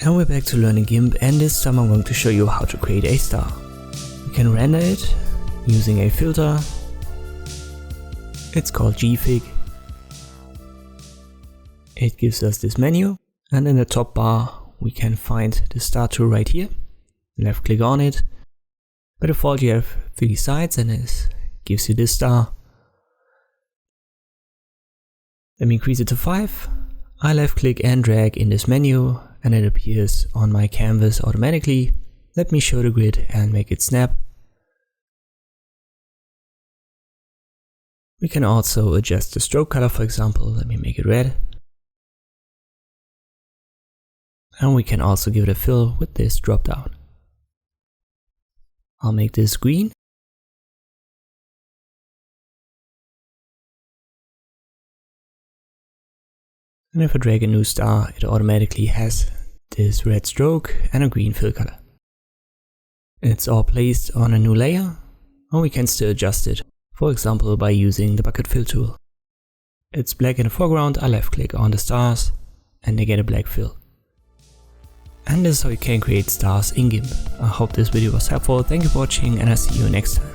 And we're back to learning Gimp, and this time I'm going to show you how to create a star. You can render it using a filter. It's called Gfig. It gives us this menu, and in the top bar we can find the star tool right here. Left click on it. By default you have 3 sides and it gives you this star. Let me increase it to 5. I left click and drag in this menu and it appears on my canvas automatically. Let me show the grid and make it snap. We can also adjust the stroke color, for example. Let me make it red. And we can also give it a fill with this drop down. I'll make this green. And if I drag a new star, it automatically has this red stroke and a green fill color. It's all placed on a new layer, or we can still adjust it, for example by using the bucket fill tool. It's black in the foreground, I left click on the stars and they get a black fill. And this is how you can create stars in Gimp. I hope this video was helpful, thank you for watching and I'll see you next time.